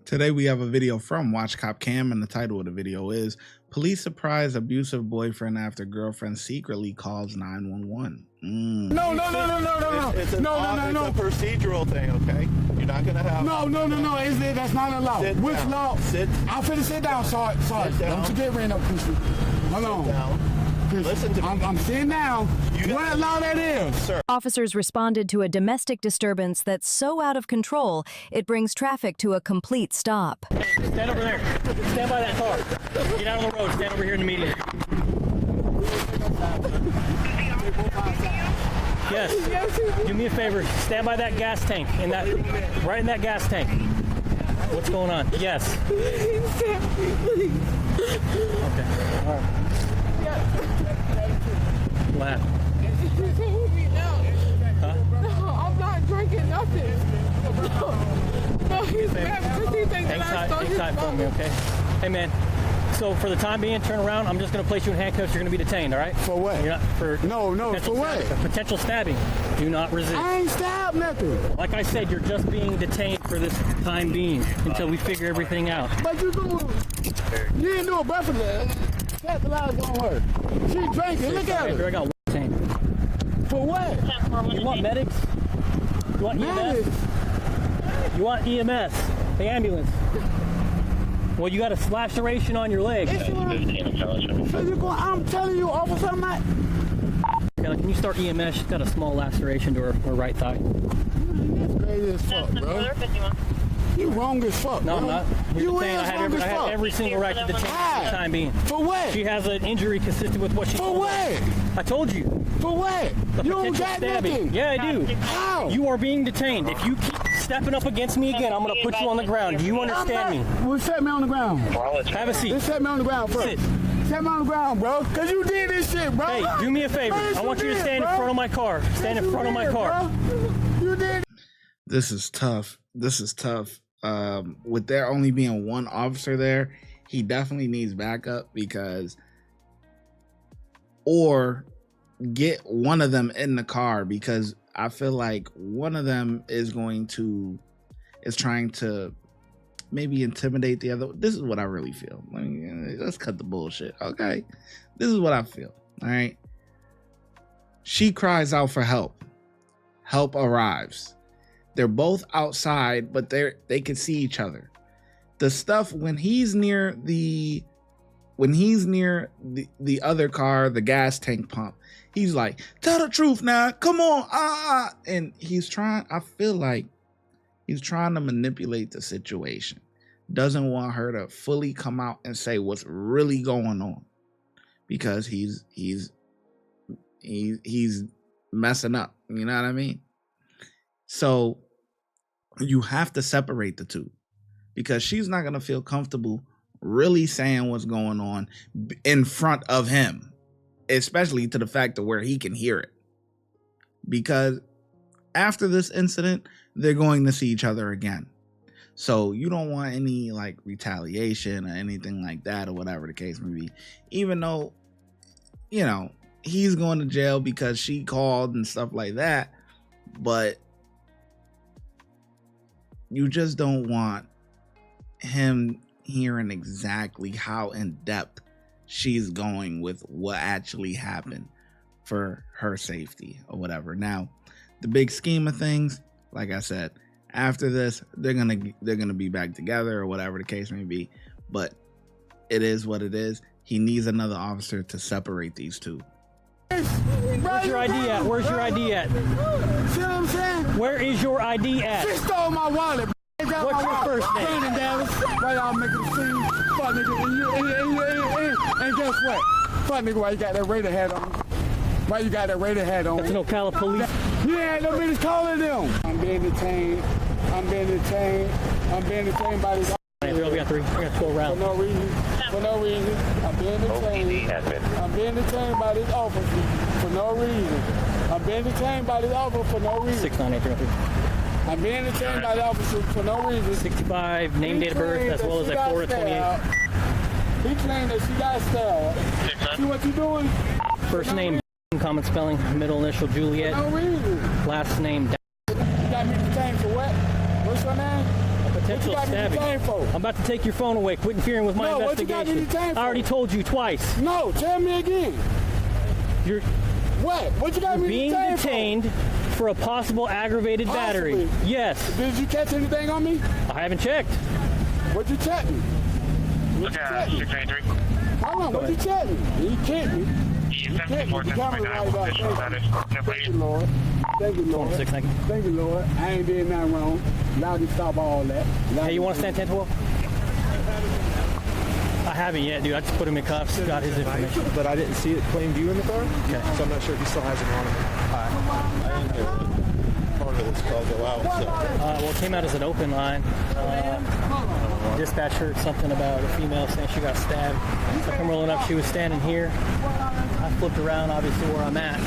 Today we have a video from Watch Cop Cam, and the title of the video is Police Surprise Abusive Boyfriend After Girlfriend Secretly Calls 911. No. It's a procedural thing, okay? You're not gonna have. No. That's not a law. Sit Which down. law? I'm finna sit down, sorry. Sit down. Don't you get ran up, Christian. Hold on. Sit down. Listen to me. I'm sitting down. What law that is? Sir. Officers responded to a domestic disturbance that's so out of control, it brings traffic to a complete stop. Stand over there. Stand by that car. Get out on the road. Stand over here in the median. Yes. Do me a favor. Stand by that gas tank. Right in that gas tank. What's going on? Yes. Okay. All right. What happened? Huh? No, I'm not drinking nothing. No, he's mad because he thinks that I stole his Hang tight for me, okay? Hey, man. So for the time being, turn around. I'm just going to place you in handcuffs. You're going to be detained, all right? For what? You're not for No, for what? Potential stabbing. Do not resist. I ain't stabbed nothing. Like I said, you're just being detained for this time being until we figure everything out. But you didn't do a breakfast. Capitalize on her. She drinking. Look at her. I got detained. For what? You want medics? You want Medics? EMS? You want EMS? The ambulance. Well, you got a laceration on your leg. So I'm telling you, officer, I'm not. Can you start EMS? She's got a small laceration to her right thigh. That's crazy as fuck, bro. You wrong as fuck, No, bro. I'm not. You I have every single right to detain her for the time being. For what? She has an injury consistent with what she For what? I told you. For what? The You don't potential got stabbing. nothing. Yeah, I do. How? You are being detained. If you keep stepping up against me again, I'm going to put you on the ground. Do you understand me? Well, set me on the ground. Have a seat. Just set me on the ground first. Sit. Set me on the ground, bro. Because you did this shit, bro. Hey, do me a favor. I want you to stand in front of my car. Stand in front of my car. You did. This is tough. With there only being one officer there, he definitely needs backup or get one of them in the car, because I feel like one of them is trying to maybe intimidate the other. This is what I really feel. Let's cut the bullshit. Okay. This is what I feel. All right. She cries out for help. Help arrives. They're both outside, but they can see each other. The stuff when he's near the other car, the gas tank pump, he's like, "Tell the truth now, come on, and I feel like he's trying to manipulate the situation. Doesn't want her to fully come out and say what's really going on, because he's messing up. You know what I mean? So you have to separate the two, because she's not going to feel comfortable really saying what's going on in front of him, especially to the fact of where he can hear it, because after this incident, they're going to see each other again. So you don't want any like retaliation or anything like that, or whatever the case may be, even though, you know, he's going to jail because she called and stuff like that. But you just don't want him hearing exactly how in depth she's going with what actually happened for her safety or whatever. Now, the big scheme of things, like I said, after this, they're gonna be back together or whatever the case may be. But it is what it is. He needs another officer to separate these two. Where's your ID at? Where's your ID at? See what I'm saying? Where is your ID at? She stole my wallet. What's your first name? Brandon Dallas. Why y'all making a scene? Fuck nigga. And guess what? Fuck nigga, why you got that Raider hat on? Why you got that Raider hat on? That's an Ocala police. You ain't no business calling them. I'm being detained by this. We got 12 rounds. For no reason. I'm being detained by this officer for no reason. 69833. I'm being detained by the officer for no reason. 65, name, date of birth, as well as a Florida 28. He claimed that she got stabbed. See what you doing? First name, common spelling, middle initial Juliet, For no reason. last name. You got me detained for what? What's your name? intentional What you got me stabbing. detained for? I'm about to take your phone away. Quit interfering with my No, what you got me investigation. detained I already for? told you twice. No, tell me again. You're What? What you got me being detained for a possible aggravated battery. Possibly. Yes. Did you catch anything on me? I haven't checked. What you check me? What you check me? 683. Hold on, what you check me? You checked me. You You checked me. The camera right up. Thank you, Lord. Thank you, Lord. 26, thank you. Thank you, Lord. I ain't did nothing wrong. Allowed you to stop all that. Hey, you want to stand 10-12? I haven't yet, dude. I just put him in cuffs. Got his information. But I didn't see it plain view in the car, Okay. so I'm not sure if he still has it on him. I didn't hear part of this call go out, so. Well, it came out as an open line. Dispatch heard something about a female saying she got stabbed. So I come rolling up. She was standing here. I flipped around, obviously, where I'm at.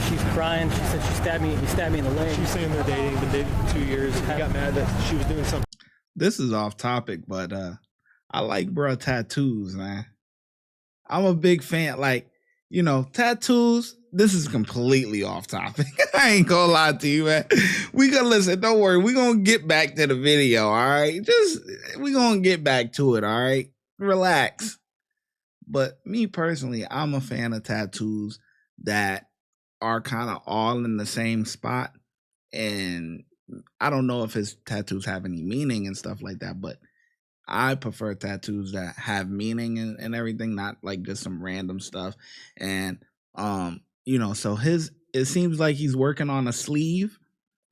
She's crying. She said she stabbed me. He stabbed me in the leg. She's saying they're dating, been dating for 2 years, and he got mad that she was doing something. This is off topic, but I like bruh tattoos, man. I'm a big fan. Like, you know, tattoos. This is completely off topic. I ain't gonna lie to you, man. We gonna listen. Don't worry. We gonna get back to the video. All right. We gonna get back to it. All right. Relax. But me personally, I'm a fan of tattoos that are kind of all in the same spot. And I don't know if his tattoos have any meaning and stuff like that, but I prefer tattoos that have meaning and everything, not like just some random stuff. And you know, so it seems like he's working on a sleeve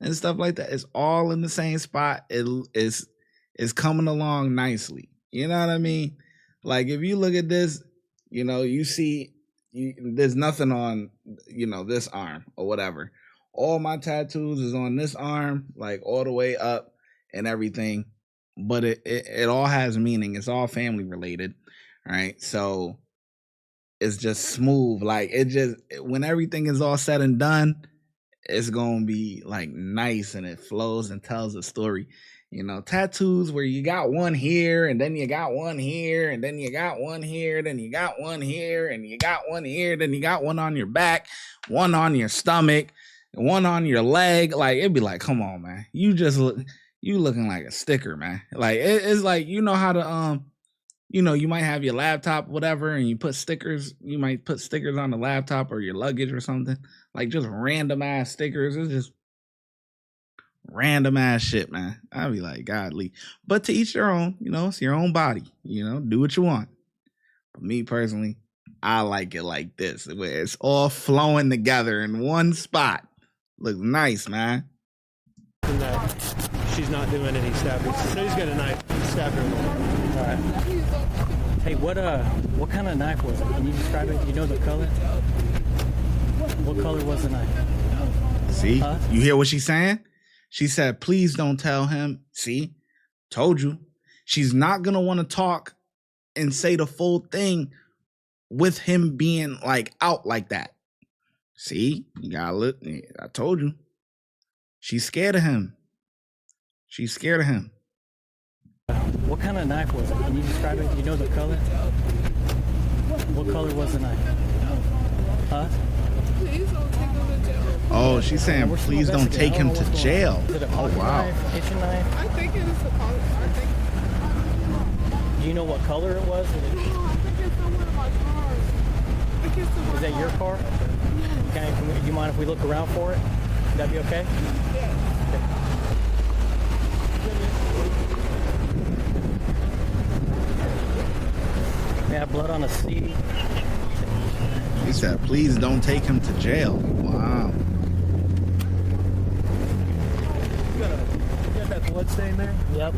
and stuff like that. It's all in the same spot. It is coming along nicely. You know what I mean? Like if you look at this, you know, you see there's nothing on, you know, this arm or whatever. All my tattoos is on this arm, like all the way up and everything. But it all has meaning. It's all family related, right? So it's just smooth. Like when everything is all said and done, it's gonna be like nice and it flows and tells a story. You know, tattoos where you got one here and then you got one here and then you got one here, then you got one here and you got one here, then you got one on your back, one on your stomach, one on your leg. Like it'd be like, come on, man. You looking like a sticker, man. Like it's like, you know how to you know, you might have your laptop, whatever, and you might put stickers on the laptop or your luggage or something. Like just random ass stickers. It's just random ass shit, man. I'd be like, godly. But to each their own, you know, it's your own body. You know, do what you want. But me personally, I like it like this, where it's all flowing together in one spot. Looks nice, man. And that she's not doing any stabbing. So he's got a knife. He stabbed her in the leg. All right. Hey, what kind of knife was it? Can you describe it? You know the color? What color was the knife? See? You hear what she's saying? She said, please don't tell him. See? Told you. She's not going to want to talk and say the full thing with him being like out like that. See? You got to look. I told you. She's scared of him. She's scared of him. What kind of knife was it? Can you describe it? You know the color? What color was the knife? Please don't take him to jail. Oh, she's saying, please don't take him to jail. Is it a Oh, pocket wow. knife, kitchen knife? I think it is a color. I think. Do you know what color it was? No, I think it's in one of my cars. I think it's in my Is that your car? Do you mind if we look around for it? Would that be okay? Yeah. Yeah, blood on the seat. She said, please don't take him to jail. Wow. You got that blood stain there? Yep.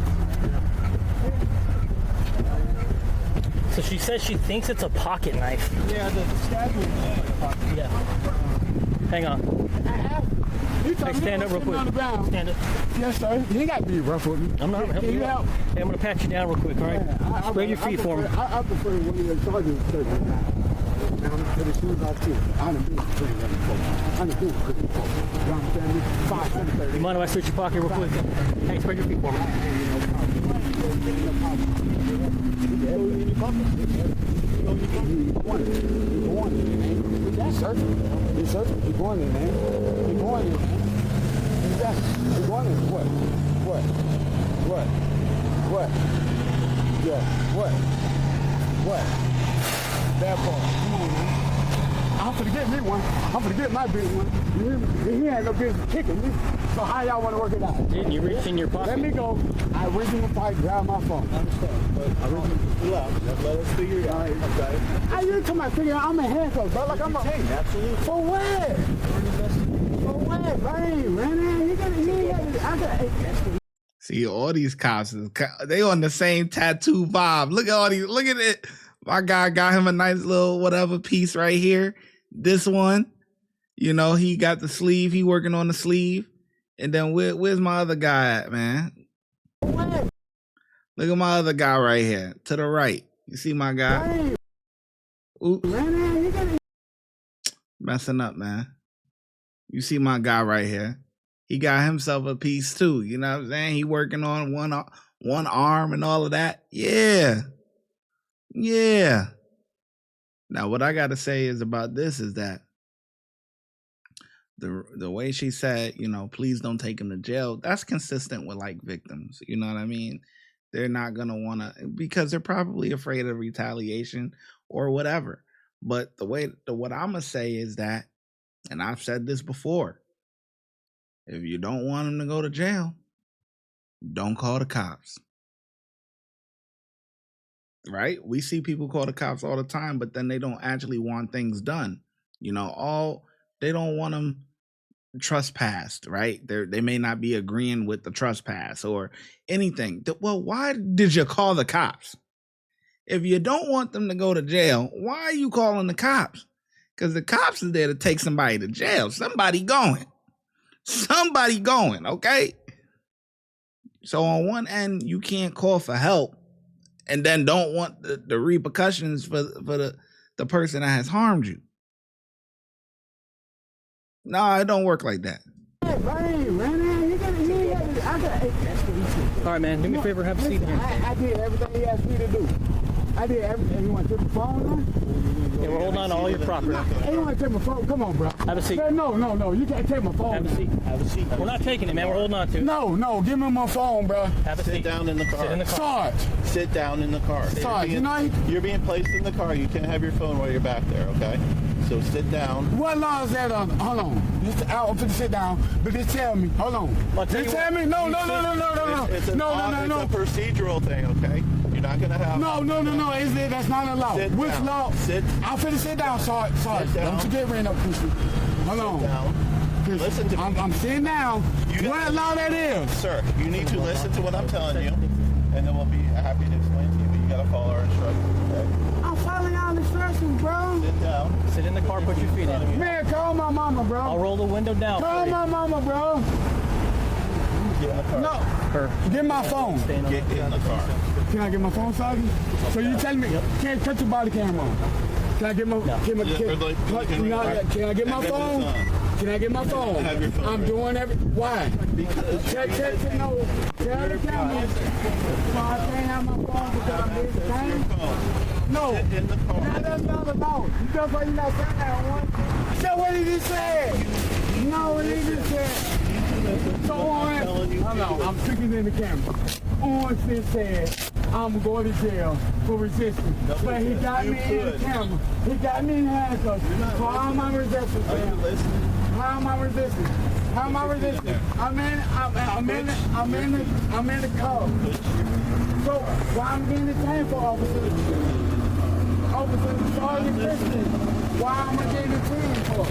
So she says she thinks it's a pocket knife. Yeah, the stab wound looks like a pocket. Yeah. Hang on. You Hey, stand up real quick. On the ground. Stand up. Yes, sir. You ain't got to be rough with me. I'm not Can helping you you help? out. Hey, I'm going to pat you down real quick, all right? Spread your feet for me. I prefer one of your charges to take it now. Now I'm putting shoes off too. I done been pretty running before. I done been pretty before. You understand me? 5, 7, 30. You mind if I switch your pocket real quick? Hey, spread your feet for me. He's searching. He's searching. He's going in, man. He's going in, man. He's going in. What? What? What? What? Yeah. What? What? That part. Come on, man. I'm finna get me one. I'm finna get my big one. You hear me? He ain't no business kicking me. So how y'all want to work it out? Didn't you reach in your pocket? Let me go. I reach in the pocket, grab my phone. I understand, but let us figure it out. Okay. How you to my figure? I'm in handcuffs, bro. Like I'm a. Absolutely. For what? For what? Bang, man. He got See, all these cops, they on the same tattoo vibe. Look at all these. Look at it. My guy got him a nice little whatever piece right here. This one, you know, he got the sleeve. He working on the sleeve. And then where's my other guy at, man? Look at my other guy right here. To the right. You see my guy? Oops. Messing up, man. You see my guy right here. He got himself a piece too. You know what I'm saying? He working on one arm and all of that. Yeah. Yeah. Now, what I got to say is about this is that the way she said, you know, please don't take him to jail, that's consistent with like victims. You know what I mean? They're not going to want to, because they're probably afraid of retaliation or whatever. But what I'm going to say is that, and I've said this before, if you don't want him to go to jail, don't call the cops. Right? We see people call the cops all the time, but then they don't actually want things done. You know, they don't want them trespassed, right? They may not be agreeing with the trespass or anything. Well, why did you call the cops? If you don't want them to go to jail, why are you calling the cops? Because the cops is there to take somebody to jail. Somebody going, okay? So on one end, you can't call for help and then don't want the repercussions for the person that has harmed you. No, it don't work like that. All right, man. Do me a favor. Have a seat here. I did everything he asked me to do. I did everything. You want to take my phone now? Yeah, we're holding on to all your property. Hey, you want to take my phone? Come on, bro. Have a seat. No. You can't take my phone. Have a seat. Have a seat. We're not taking it, man. We're holding on to it. No. Give me my phone, bro. Have a seat. Sit down in the car. Sit in the car. Sarge. Sit down in the car. Sarge, You're being placed in the car. You can't have your phone while you're back there, okay? So sit down. What law is that on? Hold on. I'm finna sit down, but just tell me. Hold on. Just tell me. No. It's a procedural thing, okay? You're not gonna have. No. That's not a law. Which law? I'm finna sit down, Sarge. Don't you get ran up, pussy. Hold on. Down. Listen to me. I'm sitting down. What law that is? Sir, you need to listen to what I'm telling you, and then we'll be happy to explain to you, but you gotta follow our instructions, okay? I'm following all the instructions, bro. Sit down. Sit in the car. Put your feet in. Man, call my mama, bro. I'll roll the window down. Call my mama, bro. Get in the car. No. Get my phone. Get in the car. Can I get my phone, Soggy? So you telling me, can't cut your body camera on. Can I get my, can I get my phone? Can I get my phone? I'm doing why? Because Tell the camera. So I can't have my phone because I'm being detained? No. Sit in the car. Now that's not a law. You just why you not saying that one. That's what he just said. No, he just said. So I'm speaking in the camera. On this said, I'm going to jail for resisting. But he got me in the camera. He got me in handcuffs. So how am I resisting? Are you listening? How am I resisting? How am I resisting? I'm in the car. So why I'm getting detained for, officer? Officer, sorry, resisting. Why am I getting detained for?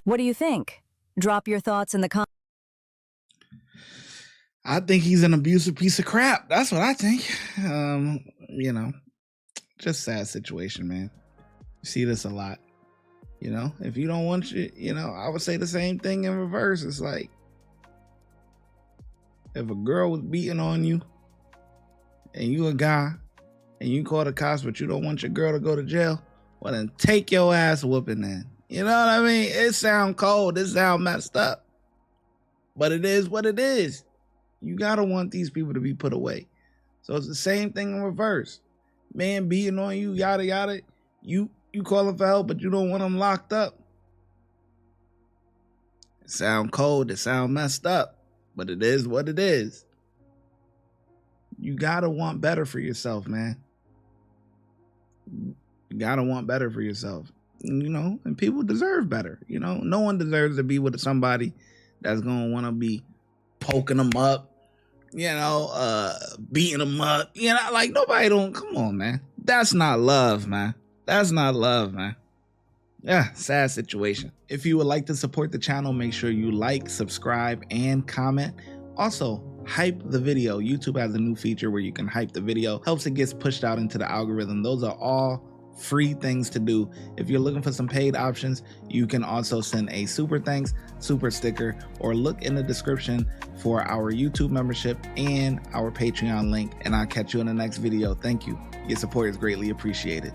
What do you think? Drop your thoughts in the comments. I think he's an abusive piece of crap. That's what I think. You know, just sad situation, man. You see this a lot. You know, if you don't want you know, I would say the same thing in reverse. It's like, if a girl was beating on you and you a guy and you call the cops, but you don't want your girl to go to jail, well, then take your ass whooping then. You know what I mean? It sound cold. It sound messed up. But it is what it is. You gotta want these people to be put away. So it's the same thing in reverse. Man beating on you, yada yada. You calling for help, but you don't want them locked up. It sound cold. It sound messed up. But it is what it is. You gotta want better for yourself, man. You gotta want better for yourself. You know, and people deserve better. You know, no one deserves to be with somebody that's gonna want to be poking them up, you know, beating them up. You know, like nobody don't. Come on, man. That's not love, man. That's not love, man. Yeah, sad situation. If you would like to support the channel, make sure you like, subscribe, and comment. Also, hype the video. YouTube has a new feature where you can hype the video. Helps it gets pushed out into the algorithm. Those are all free things to do. If you're looking for some paid options, you can also send a super thanks, super sticker, or look in the description for our YouTube membership and our Patreon link. And I'll catch you in the next video. Thank you. Your support is greatly appreciated.